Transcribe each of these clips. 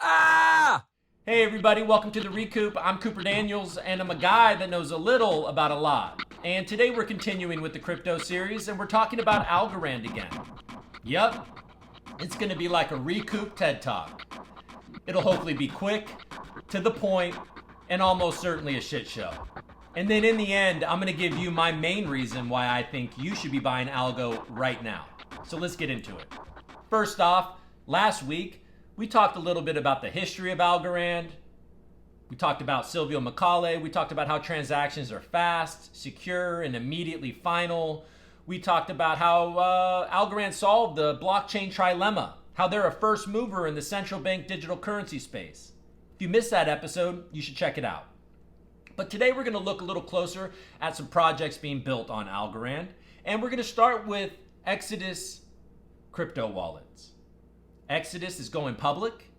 Ah! Hey everybody, welcome to The Recoup. I'm Cooper Daniels and I'm a guy that knows a little about a lot. And today we're continuing with the crypto series and we're talking about Algorand again. Yep, it's going to be like a Recoup TED Talk. It'll hopefully be quick, to the point, and almost certainly a shit show. And then in the end, I'm going to give you my main reason why I think you should be buying Algo right now. So let's get into it. First off, last week, we talked a little bit about the history of Algorand. We talked about Silvio Macaulay. We talked about how transactions are fast, secure, and immediately final. We talked about how Algorand solved the blockchain trilemma, how they're a first mover in the central bank digital currency space. If you missed that episode, you should check it out. But today we're going to look a little closer at some projects being built on Algorand. And we're going to start with Exodus crypto wallets. Exodus is going public.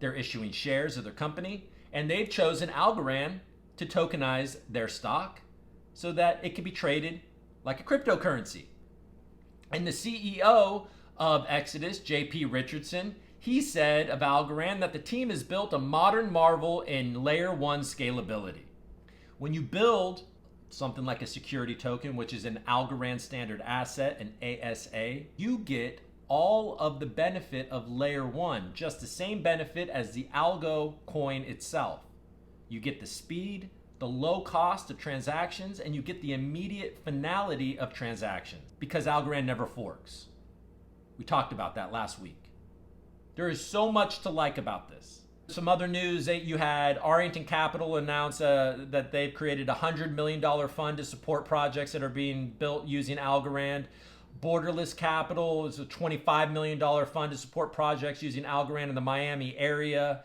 They're issuing shares of their company. And they've chosen Algorand to tokenize their stock so that it can be traded like a cryptocurrency. And the CEO of Exodus, JP Richardson, he said of Algorand that the team has built a modern marvel in layer one scalability. When you build something like a security token, which is an Algorand standard asset, an ASA, you get all of the benefit of layer one, just the same benefit as the Algo coin itself. You get the speed, the low cost of transactions, and you get the immediate finality of transactions because Algorand never forks. We talked about that last week. There is so much to like about this. Some other news that you had Arlington Capital announce that they've created a $100 million fund to support projects that are being built using Algorand. Borderless Capital is a $25 million fund to support projects using Algorand in the Miami area.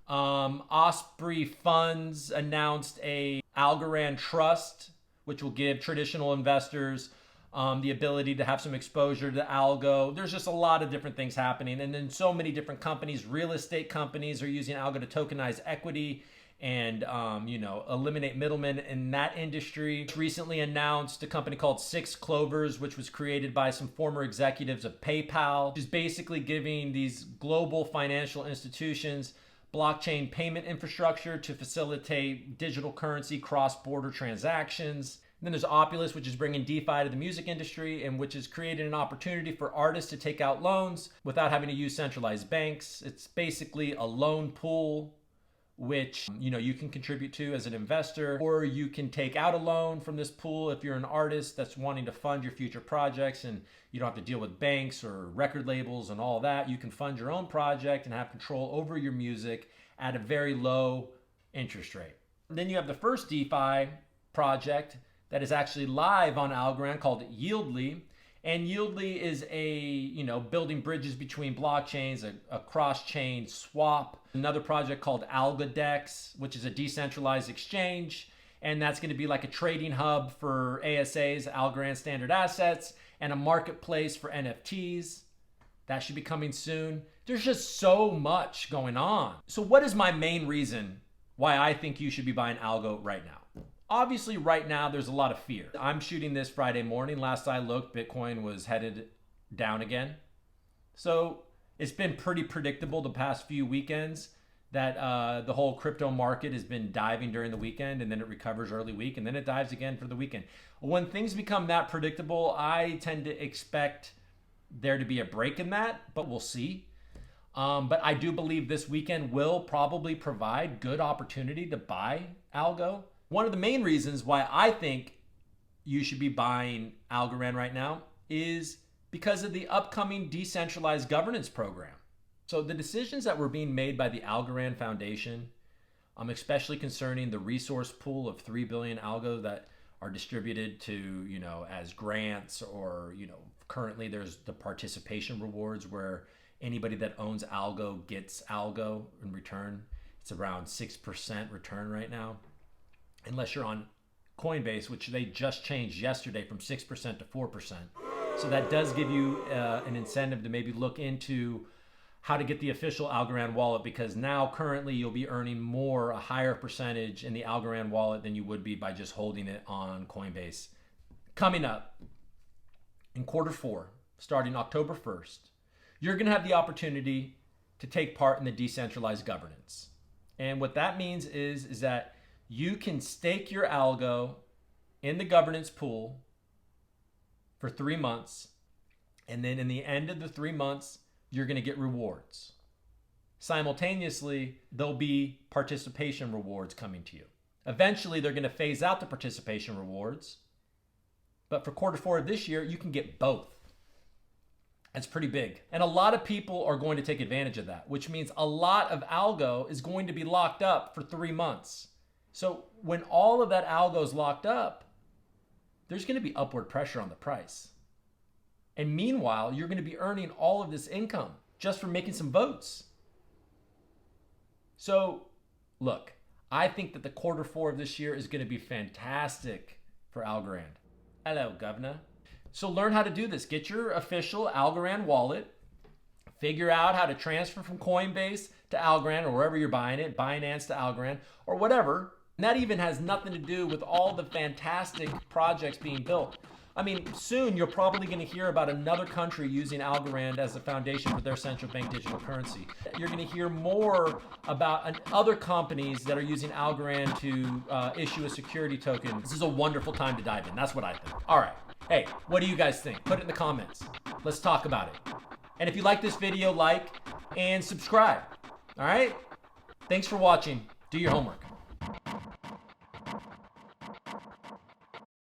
Osprey Funds announced a Algorand trust, which will give traditional investors the ability to have some exposure to Algo. There's just a lot of different things happening. And then so many different companies, real estate companies are using Algo to tokenize equity and eliminate middlemen in that industry. Recently announced a company called Six Clovers, which was created by some former executives of PayPal, which is basically giving these global financial institutions blockchain payment infrastructure to facilitate digital currency cross-border transactions. And then there's Opulus, which is bringing DeFi to the music industry and which is creating an opportunity for artists to take out loans without having to use centralized banks. It's basically a loan pool which you can contribute to as an investor, or you can take out a loan from this pool if you're an artist that's wanting to fund your future projects and you don't have to deal with banks or record labels and all that. You can fund your own project and have control over your music at a very low interest rate. And then you have the first DeFi project that is actually live on Algorand called Yieldly. And Yieldly is building bridges between blockchains, a cross-chain swap. Another project called Algodex, which is a decentralized exchange. And that's going to be like a trading hub for ASAs, Algorand standard assets, and a marketplace for NFTs. That should be coming soon. There's just so much going on. So what is my main reason why I think you should be buying Algo right now? Obviously, right now, there's a lot of fear. I'm shooting this Friday morning. Last I looked, Bitcoin was headed down again. So it's been pretty predictable the past few weekends that the whole crypto market has been diving during the weekend and then it recovers early week and then it dives again for the weekend. When things become that predictable, I tend to expect there to be a break in that, but we'll see. But I do believe this weekend will probably provide good opportunity to buy Algo. One of the main reasons why I think you should be buying Algorand right now is because of the upcoming decentralized governance program. So the decisions that were being made by the Algorand Foundation, especially concerning the resource pool of 3 billion Algo that are distributed to, as grants or, currently there's the participation rewards where anybody that owns Algo gets Algo in return. It's around 6% return right now. Unless you're on Coinbase, which they just changed yesterday from 6% to 4%. So that does give you an incentive to maybe look into how to get the official Algorand wallet, because now currently you'll be earning a higher percentage in the Algorand wallet than you would be by just holding it on Coinbase. Coming up in quarter four, starting October 1st, you're going to have the opportunity to take part in the decentralized governance. And what that means is that you can stake your algo in the governance pool for 3 months, and then in the end of the 3 months, you're going to get rewards. Simultaneously, there'll be participation rewards coming to you. Eventually, they're going to phase out the participation rewards, but for Q4 of this year, you can get both. That's pretty big. And a lot of people are going to take advantage of that, which means a lot of algo is going to be locked up for 3 months. So when all of that algo is locked up, there's going to be upward pressure on the price. And meanwhile, you're going to be earning all of this income just from making some votes. So look, I think that the Q4 of this year is going to be fantastic for Algorand. Hello, governor. So learn how to do this. Get your official Algorand wallet. Figure out how to transfer from Coinbase to Algorand or wherever you're buying it, Binance to Algorand or whatever. And that even has nothing to do with all the fantastic projects being built. I mean, soon you're probably going to hear about another country using Algorand as a foundation for their central bank digital currency. You're going to hear more about other companies that are using Algorand to issue a security token. This is a wonderful time to dive in. That's what I think. All right. Hey, what do you guys think? Put it in the comments. Let's talk about it. And if you like this video, like and subscribe. All right? Thanks for watching. Do your homework.